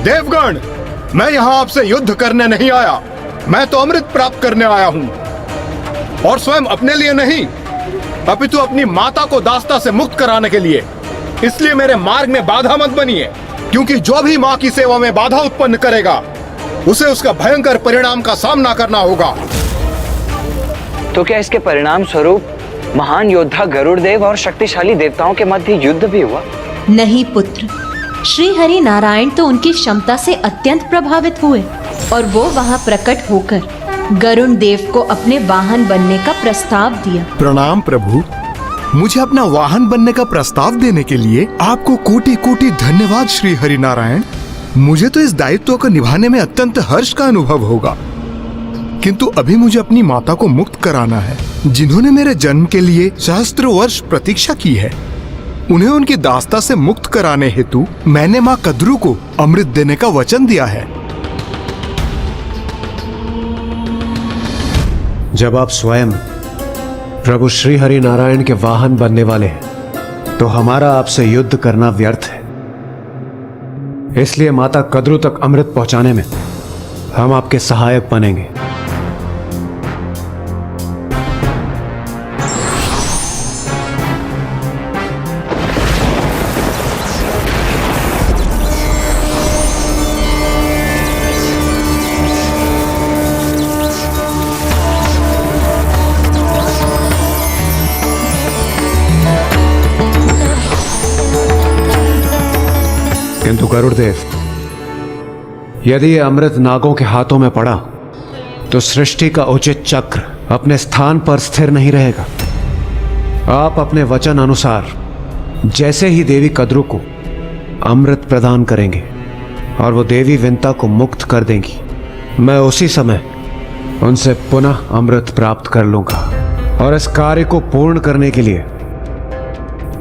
देवगण, मैं यहाँ आपसे युद्ध करने नहीं आया। मैं तो अमृत प्राप्त करने आया हूँ, और स्वयं अपने लिए नहीं, अपितु अपनी माता को दास्ता से मुक्त कराने के लिए। इसलिए मेरे मार्ग में बाधा मत बनिए, क्योंकि जो भी माँ की सेवा में बाधा उत्पन्न करेगा उसे उसका भयंकर परिणाम का सामना करना होगा। तो क्या इसके परिणाम स्वरूप महान योद्धा गरुड़ देव और शक्तिशाली देवताओं के मध्य युद्ध भी हुआ? नहीं पुत्र, श्री हरि नारायण तो उनकी क्षमता से अत्यंत प्रभावित हुए और वो वहाँ प्रकट होकर गरुड़ देव को अपने वाहन बनने का प्रस्ताव दिया। प्रणाम प्रभु, मुझे अपना वाहन बनने का प्रस्ताव देने के लिए आपको कोटि कोटि धन्यवाद श्री हरि नारायण। मुझे तो इस दायित्व को निभाने में अत्यंत हर्ष का अनुभव होगा, किंतु अभी मुझे अपनी माता को मुक्त कराना है, जिन्होंने मेरे जन्म के लिए सहस्त्र वर्ष प्रतीक्षा की है। उन्हें उनकी दास्ता से मुक्त कराने हेतु मैंने माँ कद्रू को अमृत देने का वचन दिया है। जब आप स्वयं प्रभु श्री हरि नारायण के वाहन बनने वाले हैं, तो हमारा आपसे युद्ध करना व्यर्थ है। इसलिए माता कद्रू तक अमृत पहुंचाने में हम आपके सहायक बनेंगे। किंतु गरुड़देव, यदि ये अमृत नागों के हाथों में पड़ा तो सृष्टि का उचित चक्र अपने स्थान पर स्थिर नहीं रहेगा। आप अपने वचन अनुसार जैसे ही देवी कद्रू को अमृत प्रदान करेंगे और वो देवी विंता को मुक्त कर देंगी, मैं उसी समय उनसे पुनः अमृत प्राप्त कर लूंगा। और इस कार्य को पूर्ण करने के लिए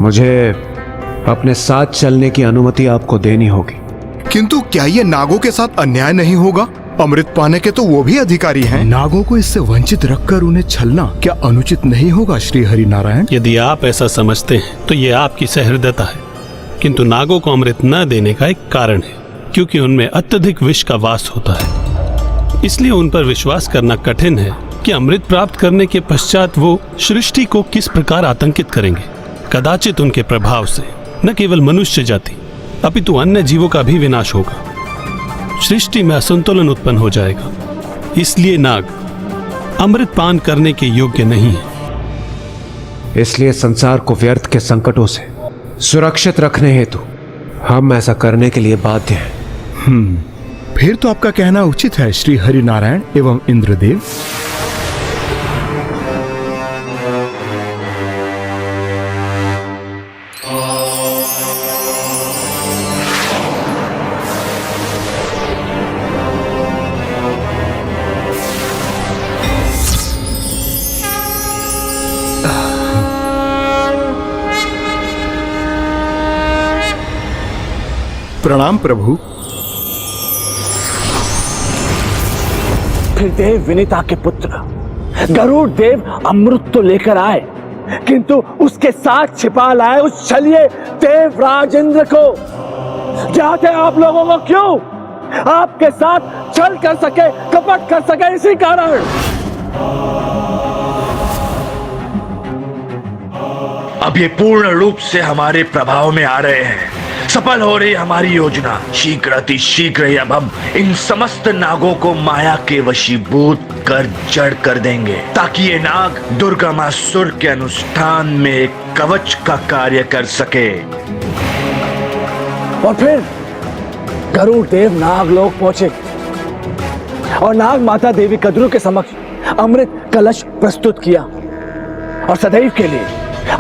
मुझे अपने साथ चलने की अनुमति आपको देनी होगी। किंतु क्या ये नागों के साथ अन्याय नहीं होगा? अमृत पाने के तो वो भी अधिकारी हैं। नागों को इससे वंचित रखकर उन्हें छलना क्या अनुचित नहीं होगा श्री हरि नारायण? यदि आप ऐसा समझते हैं तो ये आपकी सहृदयता है, किंतु नागों को अमृत न देने का एक कारण है, क्योंकि उनमें अत्यधिक विष का वास होता है। इसलिए उन पर विश्वास करना कठिन है कि अमृत प्राप्त करने के पश्चात वो सृष्टि को किस प्रकार आतंकित करेंगे। कदाचित उनके प्रभाव से न केवल मनुष्य जाति अपितु अन्य जीवों का भी विनाश होगा। सृष्टि में असंतुलन उत्पन्न हो जाएगा। इसलिए नाग अमृत पान करने के योग्य नहीं है। इसलिए संसार को व्यर्थ के संकटों से सुरक्षित रखने हेतु हम ऐसा करने के लिए बाध्य हैं। फिर तो आपका कहना उचित है श्री हरि नारायण एवं इंद्रदेव। प्रणाम प्रभु। फिर देव विनीता के पुत्र गरुड़ देव अमृत तो लेकर आए, किंतु उसके साथ छिपा लाए उस छलिए देवराज इंद्र को। चाहते आप लोगों को क्यों आपके साथ छल कर सके, कपट कर सके, इसी कारण। अब ये पूर्ण रूप से हमारे प्रभाव में आ रहे हैं। सफल हो रही हमारी योजना। शीघ्र अति शीघ्र ही अब हम इन समस्त नागों को माया के वशीभूत कर जड़ कर देंगे, ताकि ये नाग दुर्गमासुर के अनुष्ठान में एक कवच का कार्य कर सके। और फिर गरुड़ देव नागलोक पहुंचे और नाग माता देवी कद्रू के समक्ष अमृत कलश प्रस्तुत किया और सदैव के लिए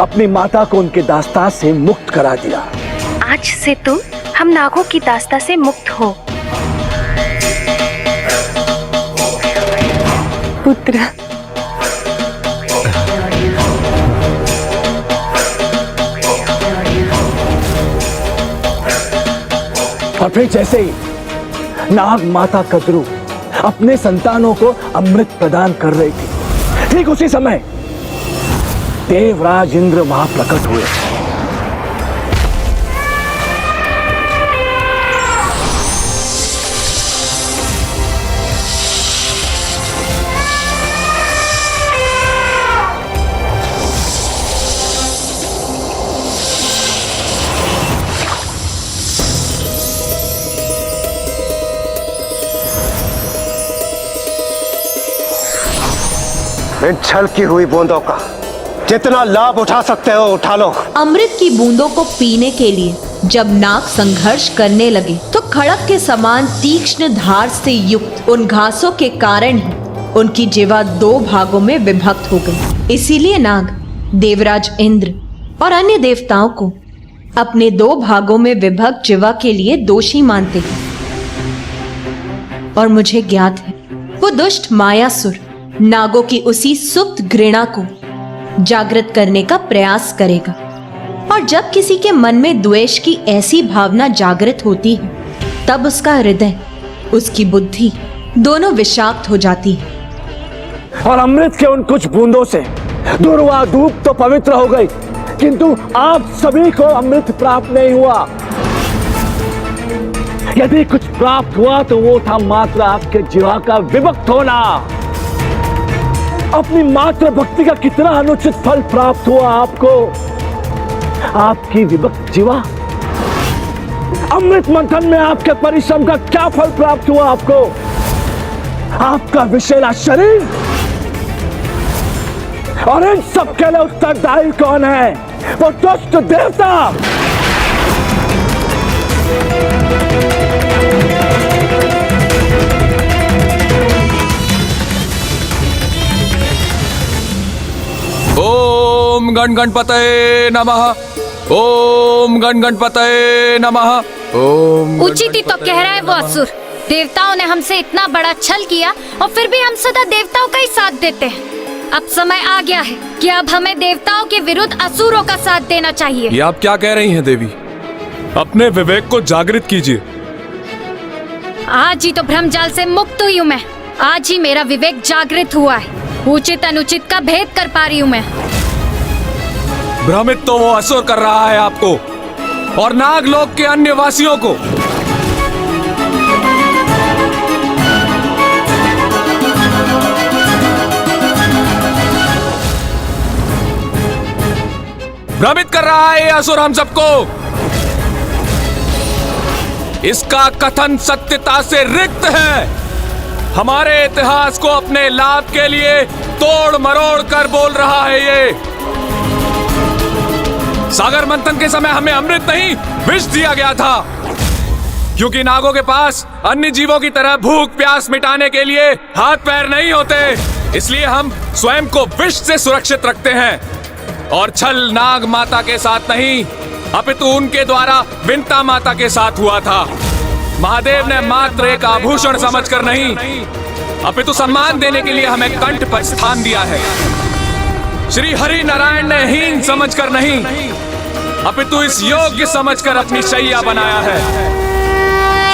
अपनी माता को उनके दास्ता से मुक्त करा दिया। आज से तुम हम नागों की दास्ता से मुक्त हो। पुत्र, और फिर जैसे ही नाग माता कद्रू अपने संतानों को अमृत प्रदान कर रही थी, ठीक उसी समय देवराज इंद्र वहां प्रकट हुए। इन छलकी हुई बूंदों का जितना लाभ उठा सकते हो उठा लो। अमृत की बूंदों को पीने के लिए जब नाग संघर्ष करने लगे तो खड़क के समान तीक्ष्ण धार से युक्त उन घासों के कारण ही उनकी जीवा 2 भागों में विभक्त हो गई। इसीलिए नाग देवराज इंद्र और अन्य देवताओं को अपने 2 भागों में विभक्त जीवा के लिए दोषी मानते हैं। और मुझे ज्ञात है वो दुष्ट मायासुर नागों की उसी सुप्त घृणा को जागृत करने का प्रयास करेगा। और जब किसी के मन में द्वेष की ऐसी भावना जागृत होती है तब उसका हृदय, उसकी बुद्धि दोनों विषाक्त हो जाती है। और अमृत के उन कुछ बूंदों से दुर्वा धूप तो पवित्र हो गई, किंतु आप सभी को अमृत प्राप्त नहीं हुआ। यदि कुछ प्राप्त हुआ तो वो था मात्र आपके जीवा का विभक्त होना। अपनी मात्र भक्ति का कितना अनुचित फल प्राप्त हुआ आपको। आपकी विभक्त जीवा। अमृत मंथन में आपके परिश्रम का क्या फल प्राप्त हुआ आपको। आपका विषैला शरीर। और इन सब के लिए उत्तरदायी कौन है? वो दुष्ट देवता। ओम गण गणपतये नमः। ओम गण गणपतये नमः। ओम। उचित ही तो कह रहा है वो असुर। देवताओं ने हमसे इतना बड़ा छल किया और फिर भी हम सदा देवताओं का ही साथ देते हैं। अब समय आ गया है कि अब हमें देवताओं के विरुद्ध असुरों का साथ देना चाहिए। ये आप क्या कह रही हैं देवी? अपने विवेक को जागृत कीजिए। आज ही तो भ्रमजाल से मुक्त हुई हूँ मैं। आज ही मेरा विवेक जागृत हुआ है। उचित अनुचित का भेद कर पा रही हूँ मैं। भ्रमित तो वो असुर कर रहा है आपको और नागलोक के अन्य वासियों को। भ्रमित कर रहा है ये असुर हम सबको। इसका कथन सत्यता से रिक्त है। हमारे इतिहास को अपने लाभ के लिए तोड़ मरोड़ कर बोल रहा है ये। सागर मंथन के समय हमें अमृत नहीं विष दिया गया था, क्योंकि नागों के पास अन्य जीवों की तरह भूख प्यास मिटाने के लिए हाथ पैर नहीं होते। इसलिए हम स्वयं को विष से सुरक्षित रखते हैं। और छल नाग माता के साथ नहीं, अपितु उनके द्वारा विंता माता के साथ हुआ था। महादेव ने मात्र एक आभूषण समझकर नहीं, अपितु सम्मान देने के लिए हमें कंठ पर स्थान दिया है। श्री हरि नारायण ने हीन समझकर नहीं, अपितु इस योग्य समझकर अपनी शैया बनाया है।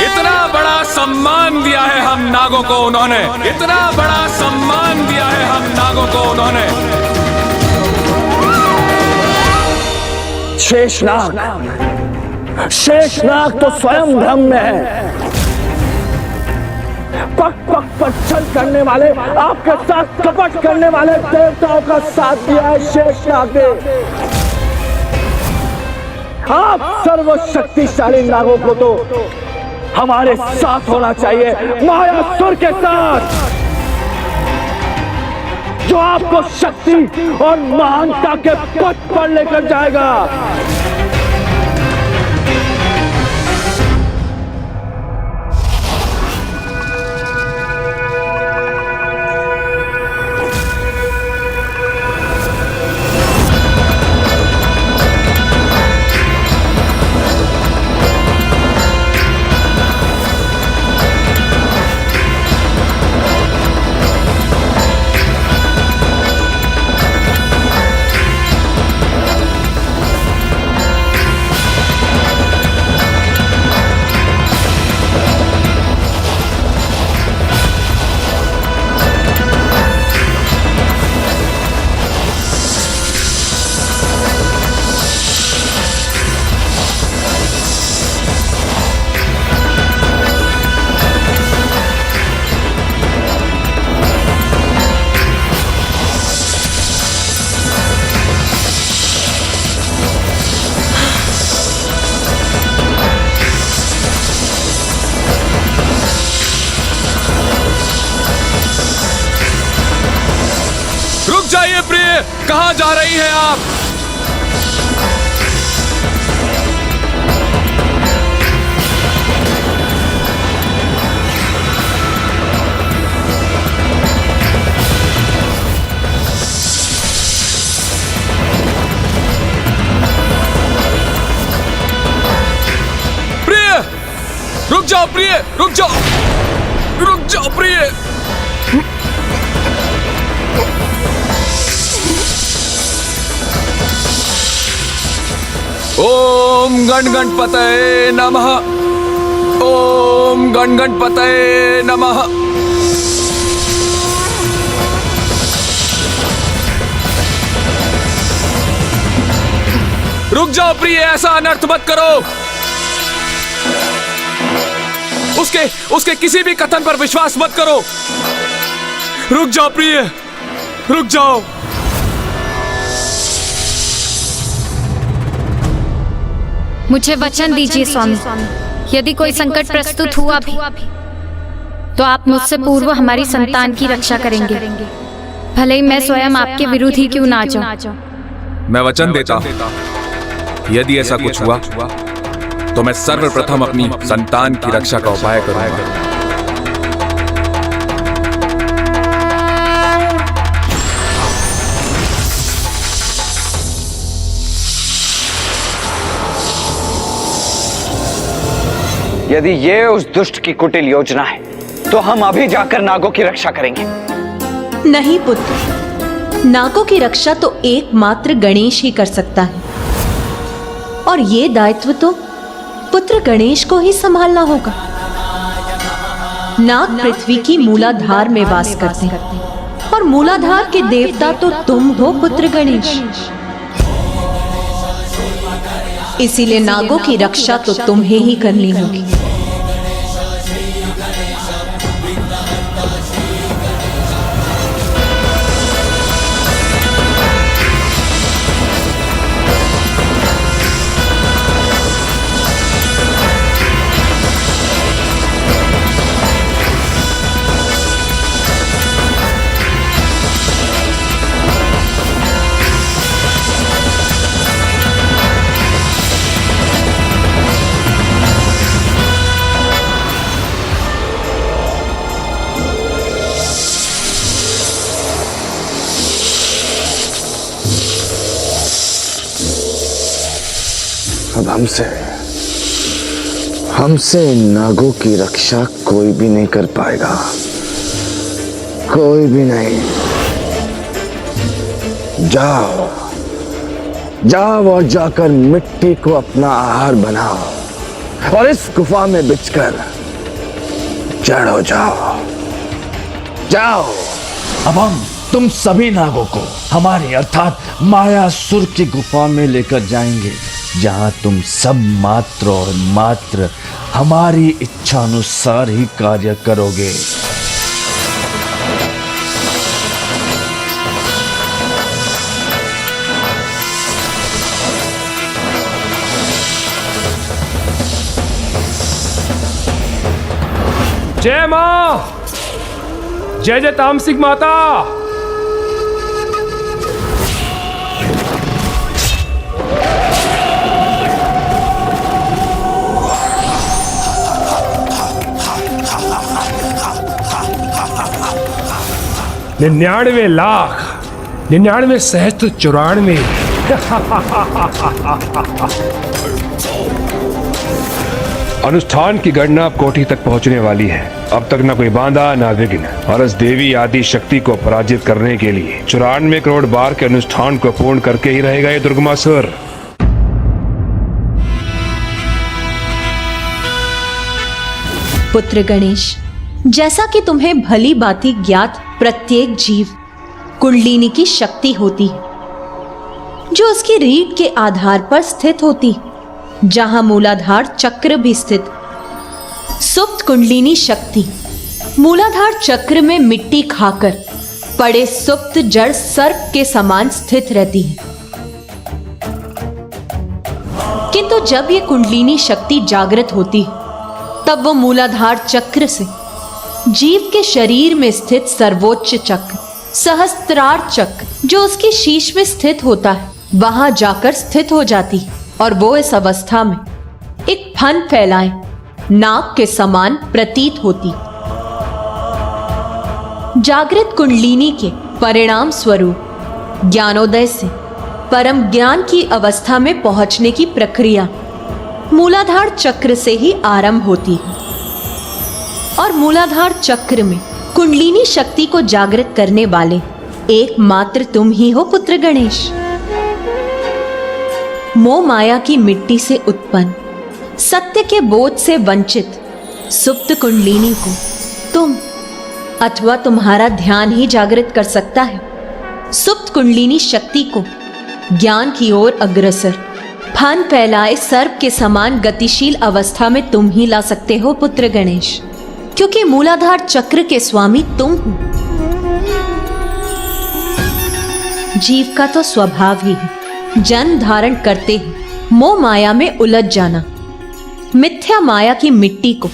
इतना बड़ा सम्मान दिया है हम नागों को उन्होंने। इतना बड़ा सम्मान दिया है हम नागों को उन्होंने। शेषनाग तो स्वयं भ्रम में है। पक पक पर छल करने वाले, आपके साथ कपट करने वाले देवताओं का साथ दिया है शेषनाग ने। आप सर्वशक्तिशाली नागों को तो हमारे साथ होना चाहिए, मायासुर के साथ, जो आपको शक्ति और महानता के पथ पर लेकर जाएगा। प्रिय, कहाँ जा रही हैं आप? प्रिय, रुक जाओ प्रिय, रुक जाओ, रुक जाओ प्रिय। ओम गण गणपतये नमः। ओम गण गणपतये नमः। रुक जाओ प्रिय, ऐसा अनर्थ मत करो। उसके किसी भी कथन पर विश्वास मत करो। रुक जाओ प्रिय, रुक जाओ। मुझे वचन दीजिए स्वामी, यदि कोई संकट प्रस्तुत हुआ भी तो आप मुझसे पूर्व हमारी संतान की रक्षा करेंगे, भले ही मैं स्वयं आपके विरुद्ध ही क्यों ना जाऊं। मैं वचन देता हूं, यदि ऐसा कुछ हुआ तो मैं सर्वप्रथम अपनी संतान की रक्षा का उपाय करूंगा। यदि ये उस दुष्ट की कुटिल योजना है तो हम अभी जाकर नागों की रक्षा करेंगे। नहीं पुत्र, नागों की रक्षा तो एकमात्र गणेश ही कर सकता है, और ये दायित्व तो पुत्र गणेश को ही संभालना होगा। नाग पृथ्वी की मूलाधार में वास करते हैं, और मूलाधार के देवता तो तुम हो पुत्र गणेश। इसीलिए नागों की रक्षा तो तुम्हें ही करनी होगी। अब हमसे नागों की रक्षा कोई भी नहीं कर पाएगा, कोई भी नहीं। जाओ जाओ और जाकर मिट्टी को अपना आहार बनाओ और इस गुफा में बिछकर जड़ हो जाओ। जाओ। अब हम तुम सभी नागों को हमारी अर्थात मायासुर की गुफा में लेकर जाएंगे, जहां तुम सब मात्र और मात्र हमारी इच्छा अनुसार ही कार्य करोगे। जय मां, जय जय तामसिक माता। निन्यानवे लाख 99 सहस्त्र 94। अनुष्ठान की गणना अब कोठी तक पहुंचने वाली है। अब तक न कोई बांधा न विघ्न, और इस देवी आदि शक्ति को पराजित करने के लिए 94 करोड़ बार के अनुष्ठान को पूर्ण करके ही रहेगा ये दुर्गमासुर। पुत्र गणेश, जैसा कि तुम्हें भली भांति ज्ञात, प्रत्येक जीव कुंडलिनी की शक्ति होती है, जो उसकी रीढ़ के आधार पर स्थित होती है, जहां मूलाधार चक्र भी स्थित। सुप्त कुंडलिनी शक्ति मूलाधार चक्र में मिट्टी खाकर पड़े सुप्त जड़ सर्प के समान स्थित रहती है। किंतु जब ये कुंडलिनी शक्ति जागृत होती है, तब वो मूलाधार चक्र से जीव के शरीर में स्थित सर्वोच्च चक्र, सहस्त्रार चक्र जो उसके शीश में स्थित होता है वहां जाकर स्थित हो जाती है और वो इस अवस्था में एक फन फैलाए नाग के समान प्रतीत होती। जागृत कुंडलिनी के परिणाम स्वरूप ज्ञानोदय से परम ज्ञान की अवस्था में पहुंचने की प्रक्रिया मूलाधार चक्र से ही आरंभ होती है और मूलाधार चक्र में कुंडलिनी शक्ति को जागृत करने वाले एकमात्र तुम ही हो पुत्र गणेश। मोह माया की मिट्टी से उत्पन्न सत्य के बोध से वंचित सुप्त कुंडलिनी को तुम अथवा तुम्हारा ध्यान ही जागृत कर सकता है। सुप्त कुंडलिनी शक्ति को ज्ञान की ओर अग्रसर फन फैलाए सर्प के समान गतिशील अवस्था में तुम ही ला सकते हो पुत्र गणेश, क्योंकि मूलाधार चक्र के स्वामी तुम हो। जीव का तो स्वभाव ही है जन्म धारण करते ही मोह माया में उलझ जाना। मिथ्या माया की मिट्टी को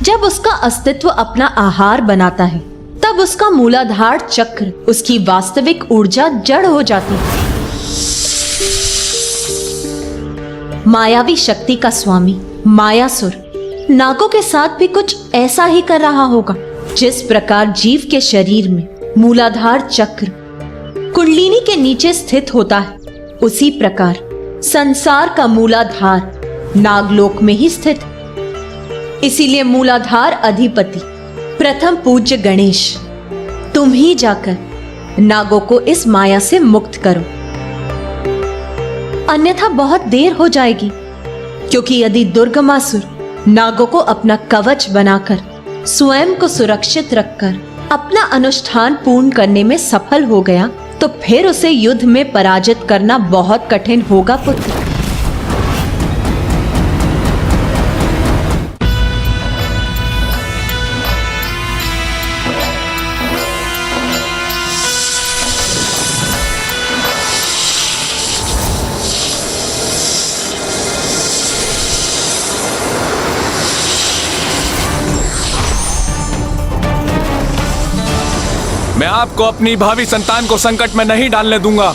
जब उसका अस्तित्व अपना आहार बनाता है तब उसका मूलाधार चक्र उसकी वास्तविक ऊर्जा जड़ हो जाती है। मायावी शक्ति का स्वामी मायासुर नागों के साथ भी कुछ ऐसा ही कर रहा होगा। जिस प्रकार जीव के शरीर में मूलाधार चक्र कुंडलिनी के नीचे स्थित होता है, उसी प्रकार संसार का मूलाधार नागलोक में ही स्थित। इसीलिए मूलाधार अधिपति प्रथम पूज्य गणेश तुम ही जाकर नागों को इस माया से मुक्त करो, अन्यथा बहुत देर हो जाएगी। क्योंकि यदि दुर्गमासुर नागों को अपना कवच बनाकर स्वयं को सुरक्षित रखकर अपना अनुष्ठान पूर्ण करने में सफल हो गया तो फिर उसे युद्ध में पराजित करना बहुत कठिन होगा पुत्र। मैं आपको अपनी भावी संतान को संकट में नहीं डालने दूंगा।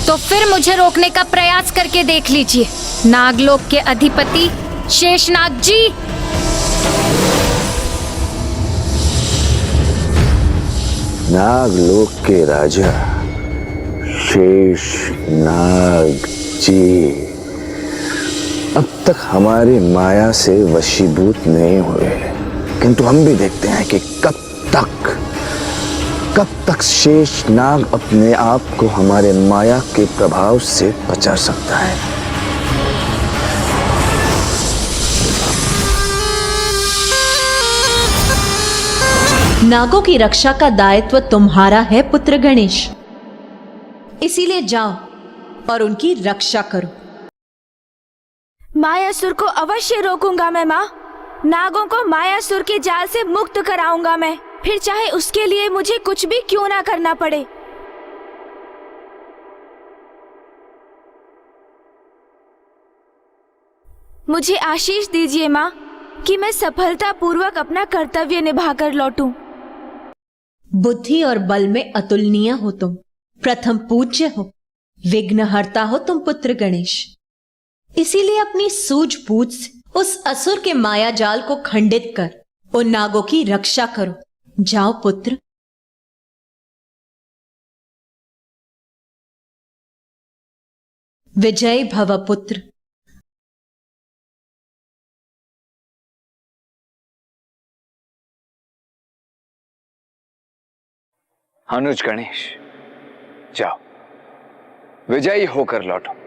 तो फिर मुझे रोकने का प्रयास करके देख लीजिए नागलोक के अधिपति शेषनाग जी। नागलोक के राजा शेषनाग जी अब तक हमारी माया से वशीभूत नहीं हुए, किंतु हम भी देखते हैं कि कब तक शेषनाग अपने आप को हमारे माया के प्रभाव से बचा सकता है। नागों की रक्षा का दायित्व तुम्हारा है पुत्र गणेश, इसीलिए जाओ और उनकी रक्षा करो। मायासुर को अवश्य रोकूंगा मैं माँ। नागों को मायासुर के जाल से मुक्त कराऊंगा मैं, फिर चाहे उसके लिए मुझे कुछ भी क्यों ना करना पड़े। मुझे आशीष दीजिए माँ कि मैं सफलतापूर्वक अपना कर्तव्य निभाकर लौटूं। बुद्धि और बल में अतुलनीय हो तुम, प्रथम पूज्य हो, विघ्नहर्ता हो तुम पुत्र गणेश। इसीलिए अपनी सूझबूझ से उस असुर के माया जाल को खंडित कर उन नागों की रक्षा करो। जाओ पुत्र। विजय भव पुत्र। अनुज गणेश जाओ, विजयी होकर लौटो।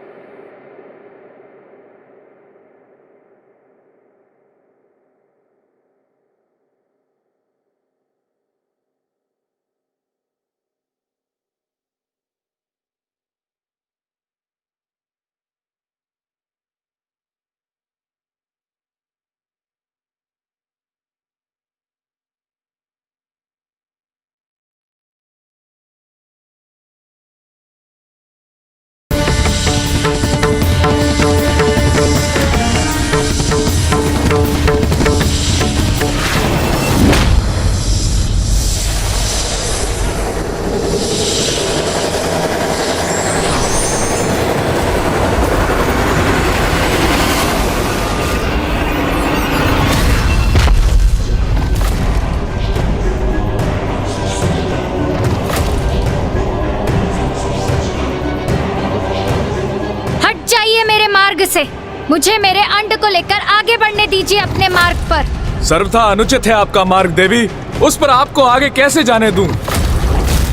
मार्ग से। मुझे मेरे अंड को लेकर आगे बढ़ने दीजिए अपने मार्ग पर। सर्वथा अनुचित है आपका मार्ग देवी, उस पर आपको आगे कैसे जाने दूं?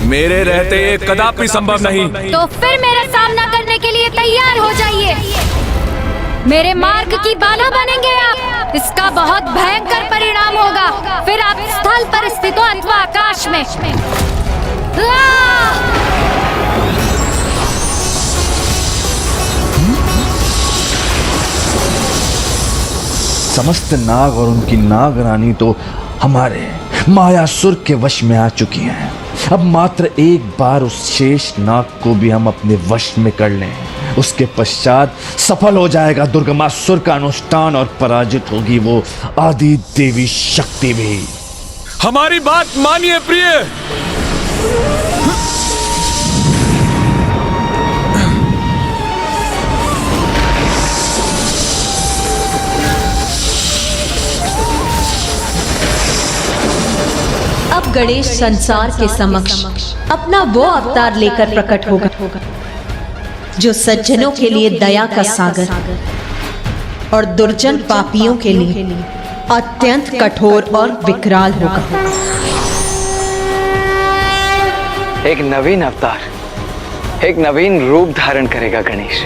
मेरे रहते ये कदापि संभव नहीं। तो फिर मेरा सामना करने के लिए तैयार हो जाइए। मेरे मार्ग की बाधा बनेंगे आप, इसका बहुत भयंकर परिणाम होगा। फिर आप स्थल पर स्थित हो अथवा आकाश में। समस्त नाग और उनकी नाग रानी तो हमारे मायासुर के वश में आ चुकी हैं। अब मात्र एक बार उस शेष नाग को भी हम अपने वश में कर लें, उसके पश्चात सफल हो जाएगा दुर्गमासुर का अनुष्ठान और पराजित होगी वो आदि देवी शक्ति भी। हमारी बात मानिए प्रिय। अब गणेश संसार के समक्ष अपना वो अवतार लेकर प्रकट होगा जो सज्जनों के लिए दया का सागर और दुर्जन पापियों के लिए अत्यंत कठोर और विकराल होगा। एक नवीन अवतार, एक नवीन रूप धारण करेगा गणेश।